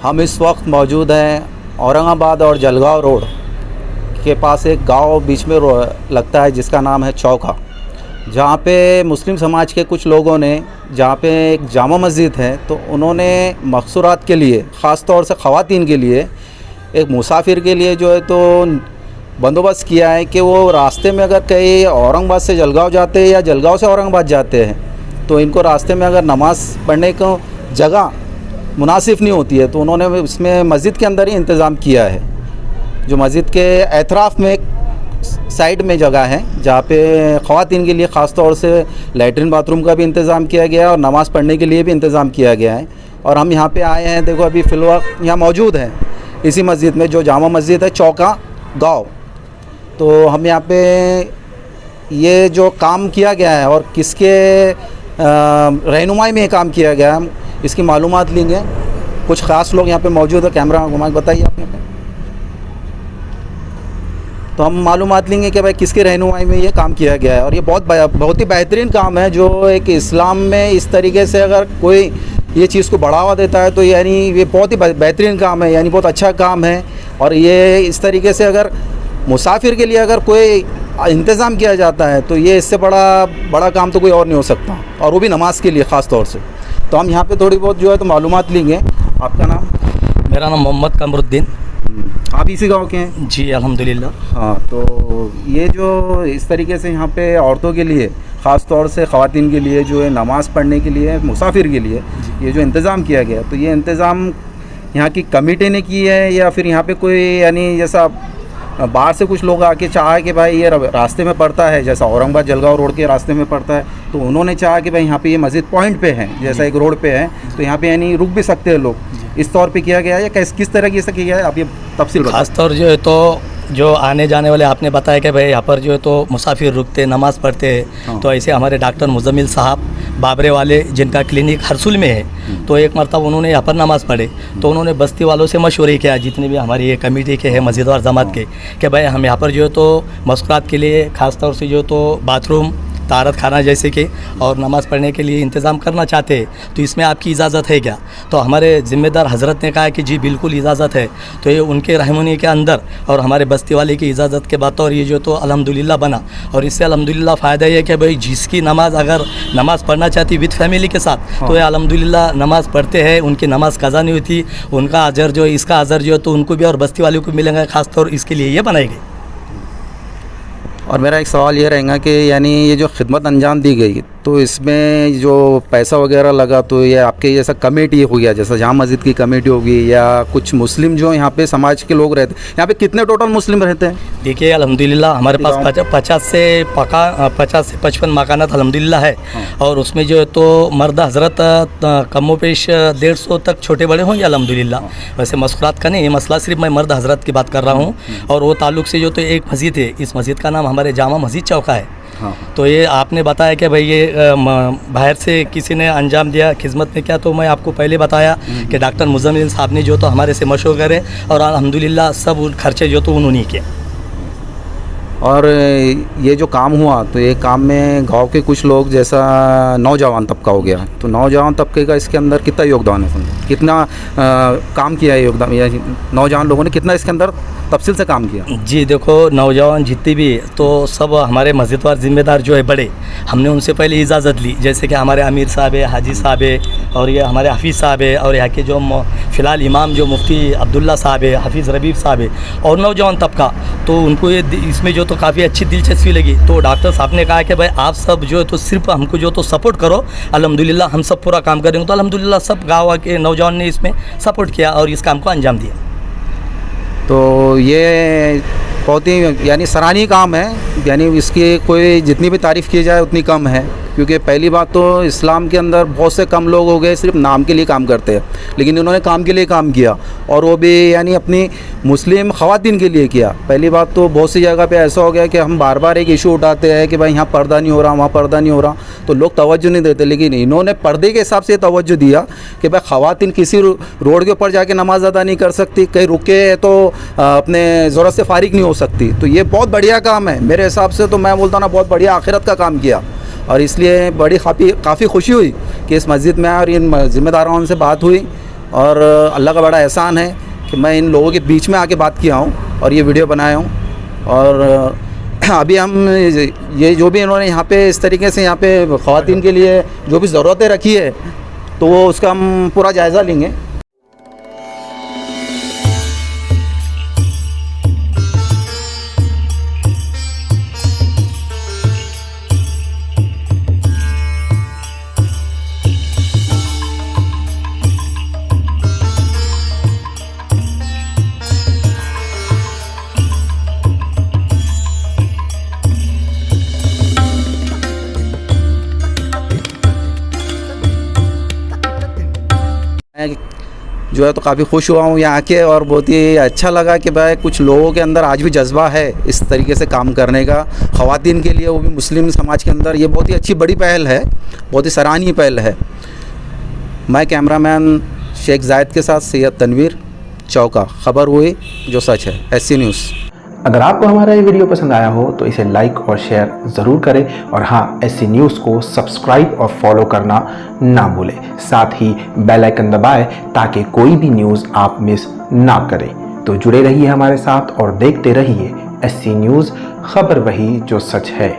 हम इस वक्त मौजूद हैं औरंगाबाद और जलगांव रोड के पास एक गांव बीच में लगता है जिसका नाम है चौका, जहाँ पे मुस्लिम समाज के कुछ लोगों ने, जहाँ पे एक जामा मस्जिद है, तो उन्होंने मकसूरात के लिए, ख़ास तौर से ख़वातीन के लिए, एक मुसाफिर के लिए जो है तो बंदोबस्त किया है कि वो रास्ते में अगर कहीं औरंगाबाद से जलगांव जाते हैं या जलगांव से औरंगाबाद जाते हैं तो इनको रास्ते में अगर नमाज़ पढ़ने को जगह मुनासिब नहीं होती है तो उन्होंने इसमें मस्जिद के अंदर ही इंतज़ाम किया है। जो मस्जिद के एतराफ़ में एक साइड में जगह है जहाँ पे ख़वातीन के लिए ख़ास तौर से लैट्रिन बाथरूम का भी इंतज़ाम किया गया है और नमाज़ पढ़ने के लिए भी इंतज़ाम किया गया है। और हम यहाँ पे आए हैं, देखो अभी फ़िलवक्त यहाँ मौजूद हैं इसी मस्जिद में, जो जामा मस्जिद है चौका गाँव। तो हम यहाँ पे ये जो काम किया गया है और किसके रहनुमाई में ये काम किया गया है इसकी मालूमात लेंगे। कुछ ख़ास लोग यहाँ पे मौजूद है, कैमरा घुमा के बताइए आप यहाँ पे। तो हम मालूमात लेंगे कि भाई किसके रहनुमाई में ये काम किया गया है। और ये बहुत ही बेहतरीन काम है, जो एक इस्लाम में इस तरीके से अगर कोई ये चीज़ को बढ़ावा देता है तो यानी ये बहुत ही बेहतरीन काम है, यानी बहुत अच्छा काम है। और ये इस तरीके से अगर मुसाफिर के लिए अगर कोई इंतज़ाम किया जाता है तो ये इससे बड़ा काम तो कोई और नहीं हो सकता, और वो भी नमाज के लिए ख़ास तौर से। तो हम यहाँ पे थोड़ी बहुत जो है तो मालूमात लेंगे। आपका नाम? मेरा नाम मोहम्मद कमरुद्दीन। आप इसी गांव के हैं? जी अल्हम्दुलिल्लाह। हाँ, तो ये जो इस तरीके से यहाँ पे औरतों के लिए, ख़ास तौर से ख़वातीन के लिए जो है नमाज़ पढ़ने के लिए, मुसाफिर के लिए ये जो इंतज़ाम किया गया, तो ये इंतज़ाम यहाँ की कमेटी ने की है या फिर यहाँ पे कोई यानी जैसा बाहर से कुछ लोग आके चाहा कि भाई ये रास्ते में पड़ता है, जैसा औरंगाबाद जलगांव रोड के रास्ते में पड़ता है, तो उन्होंने चाहा कि भाई यहाँ पे ये मस्जिद पॉइंट पे है, जैसा एक रोड पे है, तो यहाँ पे यानी रुक भी सकते हैं लोग, इस तौर पे किया गया है या किस तरह की से किया है, आप ये तफसील बताएं। खास तौर जो है तो जो आने जाने वाले आपने बताया कि भाई यहाँ पर जो है तो मुसाफिर रुकते नमाज़ पढ़ते हैं। हाँ। तो ऐसे हमारे डॉक्टर मुजम्मिल साहब बाबरे वाले, जिनका क्लिनिक हरसुल में है, तो एक मरतबा उन्होंने यहाँ पर नमाज़ पढ़े तो उन्होंने बस्ती वालों से मशवरे किया, जितने भी हमारी ये कमेटी के हैं मस्जिद और जमात के, कि भाई हम यहाँ पर जो है तो मस्कुरात के लिए ख़ास तौर से जो है तो बाथरूम, तारत खाना जैसे कि और नमाज़ पढ़ने के लिए इंतज़ाम करना चाहते हैं, तो इसमें आपकी इजाज़त है क्या? तो हमारे ज़िम्मेदार हज़रत ने कहा कि जी बिल्कुल इजाज़त है। तो ये उनके रहनुमाई के अंदर और हमारे बस्ती वाले की इजाज़त के बाद और ये जो तो अल्हम्दुलिल्लाह बना। और इससे अल्हम्दुलिल्लाह फ़ायदा ये है कि भाई जिसकी नमाज़ अगर नमाज़ पढ़ना चाहती विद फैमिली के साथ, तो ये अल्हम्दुलिल्लाह नमाज़ पढ़ते हैं, उनकी नमाज़ कज़ा नहीं होती, उनका अजर जो है, इसका अजर जो है तो उनको भी और बस्ती वालों को मिलेगा। ख़ास तौर इसके लिए ये बनाई गई। और मेरा एक सवाल ये रहेगा कि यानी ये जो खिदमत अंजाम दी गई, तो इसमें जो पैसा वगैरह लगा, तो ये आपके जैसा कमेटी हो गया, जैसा जामा मस्जिद की कमेटी होगी या कुछ मुस्लिम जो यहाँ पे समाज के लोग रहते हैं, यहाँ पे कितने टोटल मुस्लिम रहते हैं? देखिए अल्हम्दुलिल्लाह हमारे पास 50 से 55 मकानात अल्हम्दुलिल्लाह है। हाँ। और उसमें जो है तो मर्द हज़रत कमो पेश 150 तक छोटे बड़े होंगे अल्हम्दुलिल्लाह। हाँ। वैसे मस्कुरात का नहीं, ये मसला सिर्फ मैं मर्द हज़रत की बात कर रहा हूँ। और वो ताल्लुक़ से जो तो एक मस्जिद है, इस मस्जिद का नाम हमारे जामा मस्जिद चौका है। हाँ। तो ये आपने बताया कि भाई ये बाहर से किसी ने अंजाम दिया, खिदमत में क्या, तो मैं आपको पहले बताया कि डॉक्टर मुजम्मिल साहब ने जो तो हमारे से मशवरा करे और अल्हम्दुलिल्लाह सब खर्चे जो तो उन्होंने किए। और ये जो काम हुआ, तो ये काम में गांव के कुछ लोग, जैसा नौजवान तबका हो गया, तो नौजवान तबके का इसके अंदर कितना योगदान है? कितना काम किया है योगदान, या नौजवान लोगों ने कितना इसके अंदर तफसील से काम किया? जी देखो, नौजवान जितने भी तो सब हमारे मस्जिद वार ज़िम्मेदार जो है बड़े, हमने उनसे पहले इजाज़त ली, जैसे कि हमारे अमीर साहब है, हाजी साहब है, और ये हमारे हफ़ीज़ साहब है, और यहाँ के जो फ़िलहाल इमाम जो मुफ्ती अब्दुल्ला साहब है, हफ़ीज़ रबीब साहब है, और नौजवान तबका, तो उनको ये इसमें जो तो काफ़ी अच्छी दिलचस्पी लगी। तो डॉक्टर साहब ने कहा कि भाई आप सब जो है तो सिर्फ हमको जो तो सपोर्ट करो, अल्हम्दुलिल्लाह हम सब पूरा काम करेंगे। तो अल्हम्दुलिल्लाह सब गाँव के नौजवान ने इसमें सपोर्ट किया और इस काम को अंजाम दिया। तो ये बहुत ही यानी सराहनीय काम है, यानी इसकी कोई जितनी भी तारीफ़ की जाए उतनी कम है, क्योंकि पहली बात तो इस्लाम के अंदर बहुत से कम लोग हो गए सिर्फ नाम के लिए काम करते हैं, लेकिन इन्होंने काम के लिए काम किया, और वो भी यानी अपनी मुस्लिम ख़वातीन के लिए किया। पहली बात तो बहुत सी जगह पे ऐसा हो गया कि हम बार बार एक इशू उठाते हैं कि भाई यहाँ पर्दा नहीं हो रहा, वहाँ पर्दा नहीं हो रहा, तो लोग तवज्जो नहीं देते, लेकिन इन्होंने पर्दे के हिसाब से तवज्जो दिया कि भाई ख़वातीन किसी रोड के ऊपर जाके नमाज अदा नहीं कर सकती, कहीं रुके तो अपने ज़रूरत से फारिग नहीं हो सकती। तो ये बहुत बढ़िया काम है मेरे हिसाब से, तो मैं बोलता ना बहुत बढ़िया आखिरत का काम किया। और इसलिए बड़ी काफ़ी खुशी हुई कि इस मस्जिद में और इन ज़िम्मेदारों से बात हुई और अल्लाह का बड़ा एहसान है कि मैं इन लोगों के बीच में आके बात किया हूँ और ये वीडियो बनाया हूँ। और अभी हम ये जो भी इन्होंने यहाँ पे इस तरीके से यहाँ पे ख़वातीन के लिए जो भी ज़रूरतें रखी है तो वो उसका हम पूरा जायज़ा लेंगे। मैं जो है तो काफ़ी खुश हुआ हूँ यहाँ आके और बहुत ही अच्छा लगा कि भाई कुछ लोगों के अंदर आज भी जज्बा है इस तरीके से काम करने का ख़वातीन के लिए, वो भी मुस्लिम समाज के अंदर। ये बहुत ही अच्छी बड़ी पहल है, बहुत ही सराहनीय पहल है। मैं कैमरामैन शेख जायद के साथ सैयद तनवीर, चौका, खबर हुई जो सच है, SC न्यूज़। अगर आपको हमारा ये वीडियो पसंद आया हो तो इसे लाइक और शेयर ज़रूर करें और हाँ, SC न्यूज़ को सब्सक्राइब और फॉलो करना ना भूलें। साथ ही बेल आइकन दबाएं ताकि कोई भी न्यूज़ आप मिस ना करें। तो जुड़े रहिए हमारे साथ और देखते रहिए SC न्यूज़, खबर वही जो सच है।